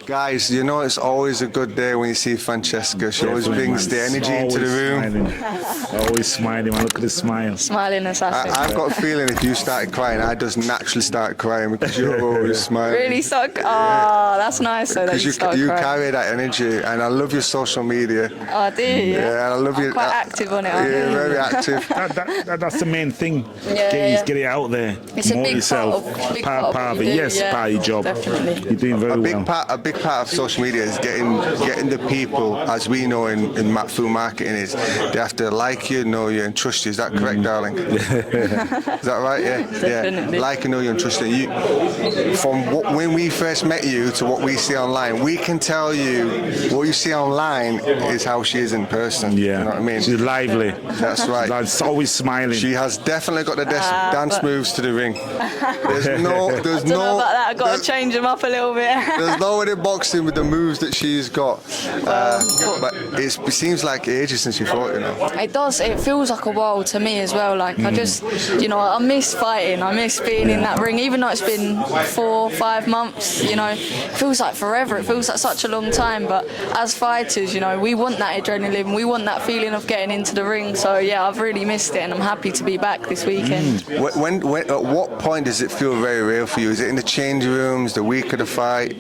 Guys, you know it's always a good day when you see Francessca. She always brings the energy into the room. Always smiling, man. Look at the smile. Smiling assassin. I've got a feeling if you started crying, I just naturally start crying because you're always smiling. Really start? Oh, that's nice. So that you carry that energy, and I love your social media. Oh, do you? Yeah, and I love you. Quite active on it, aren't Yeah, you? very active. That's the main thing. Get it out there. It's Promote a big yourself. part of it. Yes, part of your job. Definitely. You're doing very well. A big part of social media is getting the people, as we know in food marketing, is they have to like you, know you, and trust you. Is that correct, darling? Is that right? Yeah. Definitely. Yeah. Like and know you and trust you. From when we first met you to what we see online, we can tell you what you see online is how she is in person. Yeah. You know what I mean? She's lively. That's right. She's always smiling. She has definitely got the dance moves to the ring. There's I don't know about that. I've got to change them up a little bit. There's no one in boxing with the moves that she's got. But it seems like ages since you fought, you know. It does. It feels like a while to me as well. Like I just, I miss fighting. I miss being in that ring, even though it's been 4-5 months. It feels like forever. It feels like such a long time. But as fighters, we want that adrenaline. We want that feeling of getting into the ring. So yeah, I've really missed it, and I'm happy to be back this weekend. When at what point does it feel very real for you? Is it in the change rooms, the week of the fight?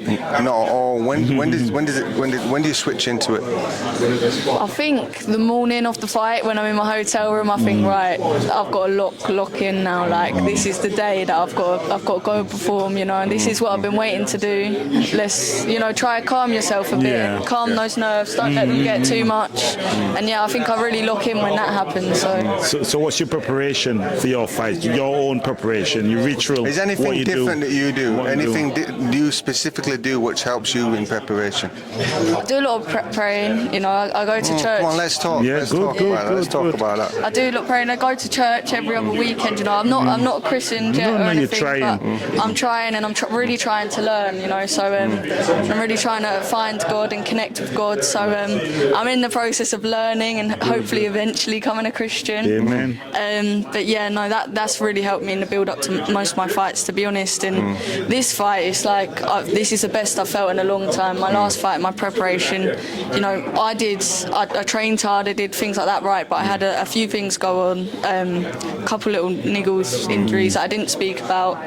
Or when do you switch into it? I think the morning of the fight, when I'm in my hotel room, I think right, I've got to lock in now. Like this is the day that I've got to go perform, and this is what I've been waiting to do. Let's try to calm yourself a bit, calm those nerves, don't let them get too much. And yeah, I think I really lock in when that happens. So what's your preparation for your fight? Your own preparation, your ritual. Is anything different that you do? Anything do you specifically do which helps you in preparation? I do a lot of praying. I go to church. Come on, let's talk. Yeah, let's talk about that. I do a lot of praying. I go to church every other weekend. I'm not a Christian yet or anything, you're trying. but I'm trying, and I'm really trying to learn. So I'm really trying to find God and connect with God. So I'm in the process of learning and hopefully eventually becoming a Christian. Amen. But yeah, no, that's really helped me in the build up to most of my fights, to be honest. And this fight, it's like this is the best I've felt in a long time. My last fight, my preparation, I trained hard, I did things like that right, but I had a few things go on, a couple little niggles, injuries that I didn't speak about.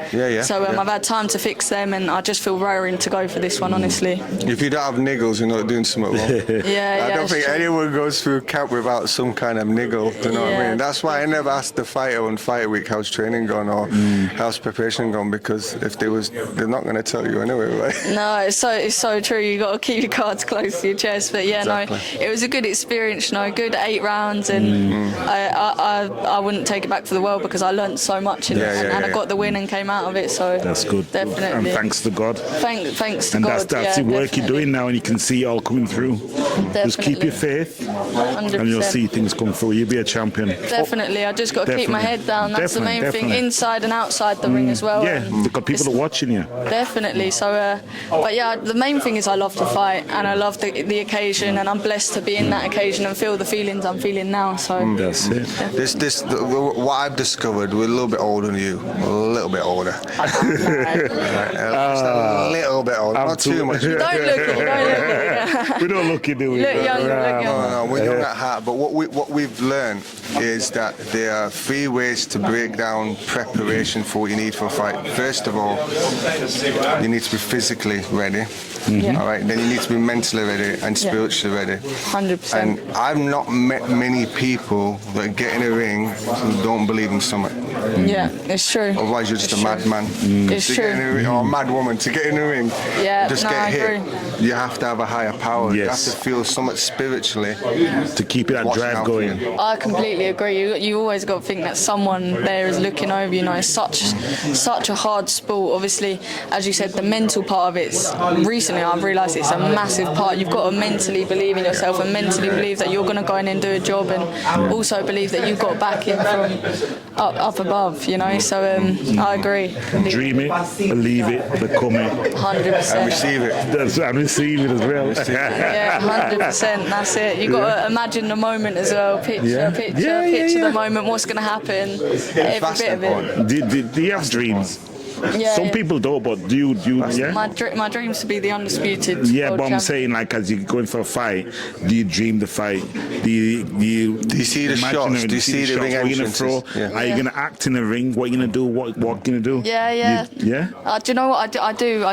So I've had time to fix them, and I just feel raring to go for this one, honestly. If you don't have niggles, you're not doing something wrong. I don't think anyone goes through camp without some kind of niggle. You know what I mean? That's why I never asked the fighter on fight week how's training gone or how's preparation gone, because if they're not going to tell you anyway, right? No, it's so true. You got to keep your cards close to your chest. But yeah, exactly. No, it was a good experience. Good 8 rounds, and I wouldn't take it back for the world because I learnt so much in it, and I got the win and came out of it. So that's good. Definitely. And thanks to God. Thanks to and God. That's the work you're doing now, and you can see it all coming through. Definitely. Just keep your faith, 100%. and you'll see things come through. You'll be a champion. Definitely. I just got to keep my head down. That's the main thing, inside and outside the ring as well. Yeah, because people are watching you. Definitely. So, but yeah, the main thing is I love to fight, and I love the occasion, and I'm blessed to be in that occasion and feel the feelings I'm feeling now. So that's it. What I've discovered, we're a little bit older than you, a little bit older. Just a little bit older, not too much. Don't look it. We don't look it, do we? Look young. No, we're young at heart. But what we've learned is that there are 3 ways to break down preparation for what you need for a fight. First of all, you need to be physically ready. All right. Then you need to be mentally ready and spiritually ready. 100%. And I've not met many people that get in a ring who don't believe in something. Yeah, it's true. Otherwise, you're just a madman. It's true. Or a mad woman to get in the ring. Get hit. You have to have a higher power. You have to feel something spiritually to keep that drive going. I completely agree. You always got to think that someone there is looking over you. It's such a hard sport. Obviously, as you said, the mental part of it's recently I've realised it's a massive part. You've got to mentally believe in yourself and mentally believe that you're going to go in and do a job, and also believe that you've got backing from up above. So I agree. Dream it, believe it, become it, 100%, and receive it. And receive it as well. Yeah, 100%. That's it. You've got to imagine the moment as well. Picture the moment. What's going to happen? Every bit of it. Do you have dreams? Yeah, Some yeah. people don't, but do you yeah? My dream's to be the undisputed. Yeah, world but I'm champion. saying, like, as you're going for a fight, do you dream the fight? Do you see the imagine shots? it? Do you see the shots? ring What are you gonna entrances? throw? Yeah. Are you gonna act in the ring? What are you gonna do? What you gonna do? Yeah. Do Do you know what I do?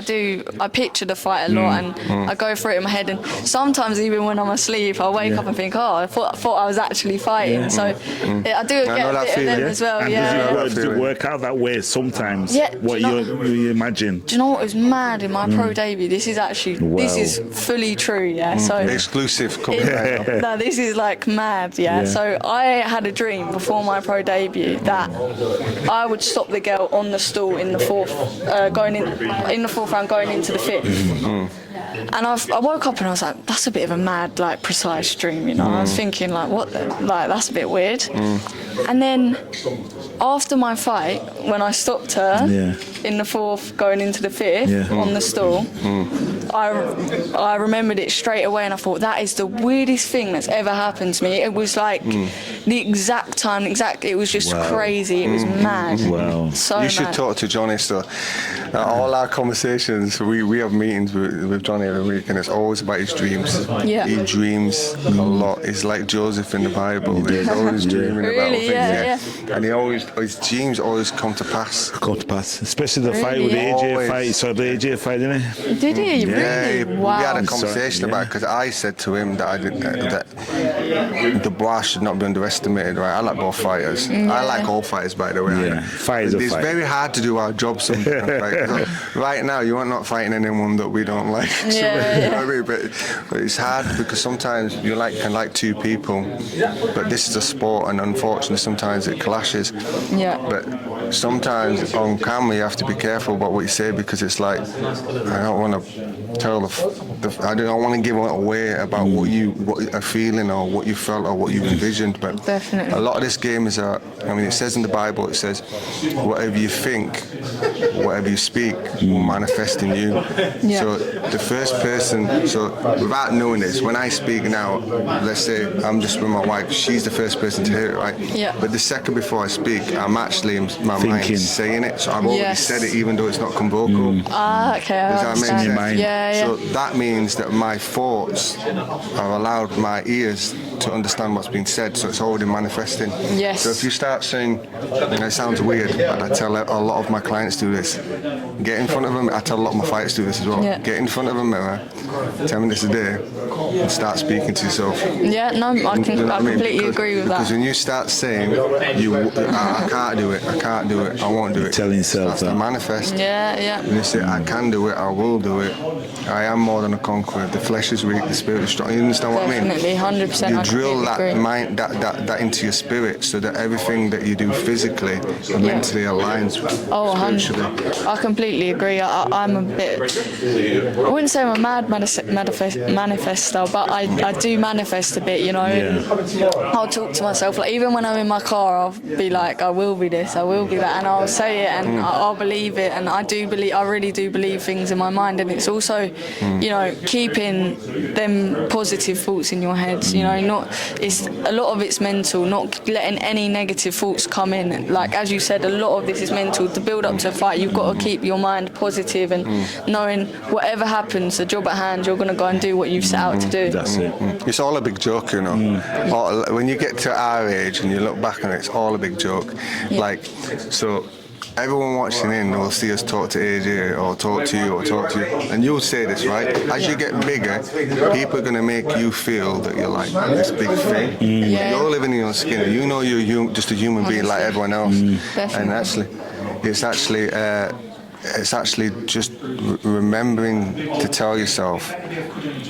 I picture the fight a lot, and I go through it in my head. And sometimes, even when I'm asleep, I wake up and think, "Oh, I thought I was actually fighting." So I do get know a that bit of feeling. them as well. And Yeah. does it work out that way sometimes? Yeah, What do you know- you imagine? Do you know what was mad in my pro debut? This is actually this Wow. is fully true. Yeah. So. Exclusive. Coming right now. No, this is like mad, yeah. So I had a dream before my pro debut that I would stop the girl on the stool in the fourth, going in the fourth round, going into the fifth. And I woke up and I was like, that's a bit of a mad, like, precise dream, you know. I was thinking, like, what the, like, that's a bit weird. And then after my fight, when I stopped her in the fourth, going into the fifth on the stool, I remembered it straight away, and I thought, that is the weirdest thing that's ever happened to me. It was like the exact time, it was just crazy. It was mad. Wow. So You should mad. talk to Johnny still. All our conversations, we have meetings with Johnny every week, and it's always about his dreams. Yeah. He dreams a lot. He's like Joseph in the Bible. He's always dreaming about Really? things. Yeah. And his dreams always come to pass. Come to pass, especially the fight Really? with the AJ Always. fight. So the AJ fight, didn't it? Did he? Yeah, Really? Wow. we had a conversation about it because I said to him that that the boy should not be underestimated. Right? I like both fighters. I like all fighters, by the way. Yeah, fighters are It's fight. very hard to do our job sometimes. Right? So right now, you are not fighting anyone that we don't like. You know what I mean? But it's hard because sometimes you can like two people, but this is a sport, and unfortunately, sometimes it clashes. Yeah. But sometimes on camera, you have to be careful about what you say because it's like I don't want to tell I don't want to give it away about what you are feeling or what you felt or what you envisioned. But Definitely. a lot of this game is it says in the Bible, it says whatever you think, whatever you speak will manifest in you. Yeah. So the first person, so without knowing this, when I speak now, let's say I'm just with my wife, she's the first person to hear it, right? Yeah. But the second before I speak, I'm actually in my Thinking. mind saying it. So I've already said it even though it's not come vocal. Okay. I Does that make understand. sense? Yeah. So that means that my thoughts have allowed my ears to understand what's been said, so it's already manifesting. Yes. So if you start saying, and it sounds weird, but I tell a lot of my clients do this. Get in front of them. I tell a lot of my fighters do this as well. Yeah. Get in front of a mirror, 10 minutes a day, and start speaking to yourself. Yeah, no, I You know what I mean? completely agree with Because that. when you start saying, I can't do it, I won't do it. Telling yourself That's the that. manifest. Yeah. And you say, I can do it, I will do it. I am more than a conqueror. The flesh is weak, the spirit is strong. You understand what I mean? Definitely, 100%. You I drill completely that agree. mind, that into your spirit, so that everything that you do physically and mentally aligns spiritually. I completely agree. I'm a bit. I wouldn't say I'm a mad manifester, but I do manifest a bit. You know. I'll talk to myself. Like even when I'm in my car, I'll be like, I will be this, I will be that, and I'll say it, and I'll believe it, and I really do believe things in my mind, and it's also, you know, keeping them positive thoughts in your head. You know, it's a lot of it's mental, not letting any negative thoughts come in. Like as you said, a lot of this is mental. To build up to a fight, you've got to keep your mind positive and knowing whatever happens, the job at hand, you're going to go and do what you've set out to do. That's it. It's all a big joke, you know. When you get to our age and you look back on it, it's all a big joke. Like, so everyone watching in will see us talk to AJ or talk to you, and you'll say this, right? As you get bigger, people are going to make you feel that you're like this big thing. Yeah. You're living in your skin. You know you're just a human being like everyone else. And it's actually just remembering to tell yourself,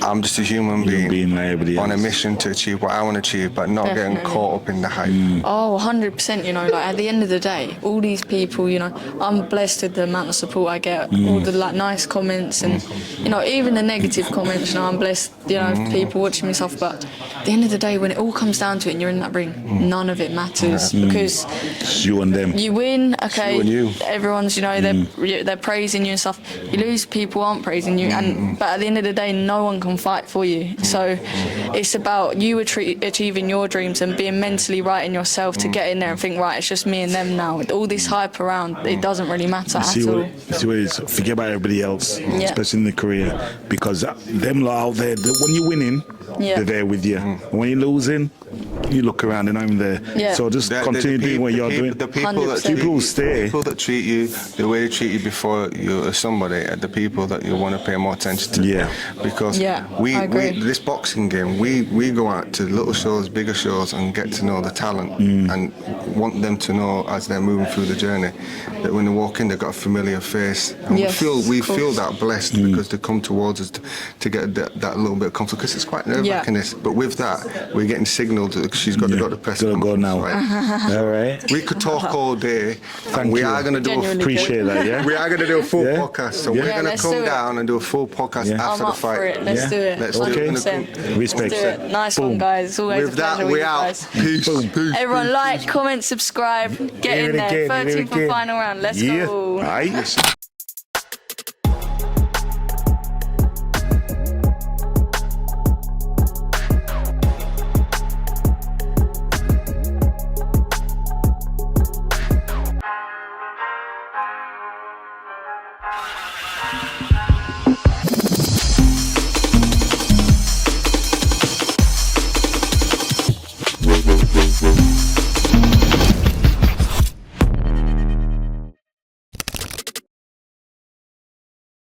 I'm just a human being like everybody on a else. mission to achieve what I want to achieve, but not getting Definitely. caught up in the hype. Oh, 100%, you know, like at the end of the day, all these people, you know, I'm blessed with the amount of support I get, all the like nice comments and, you know, even the negative comments, you know, I'm blessed, you know, people watching me stuff, but at the end of the day, when it all comes down to it and you're in that ring, none of it matters because It's you and them. you win, okay, you and you. everyone's, you know, they're praising you and stuff. You lose, people aren't praising you, but at the end of the day, no one can fight for you. So it's about you achieving your dreams and being mentally right in yourself to get in there and think, right, it's just me and them now. With all this hype around, it doesn't really matter at all. See what it is. Forget about everybody else, especially in the career, because them lot out there, when you're winning, they're there with you. When you're losing, you look around and I'm there. So just continue doing what you're doing. The people that 100%. people that treat you the way they treat you before you're somebody are the people that you want to pay more attention to. Because we this boxing game, we go out to little shows, bigger shows, and get to know the talent and want them to know as they're moving through the journey that when they walk in, they've got a familiar face. And we feel that blessed because they come towards us to get that little bit of comfort, because it's quite nerve-wracking. But with that, we're getting signaled that she's got to go to press. Go now. Right? All right. We could talk all day. We are going to do appreciate that. Yeah. We are going to do a full podcast. So we're going to come down and do a full podcast after the fight. For it. Let's do it. Let's do it. Respect. Let's do it. Nice one, guys. It's always with a pleasure that, with we you out. guys. Peace. Everyone, like, comment, subscribe, get in there. 13th and final round. Let's go. Aye.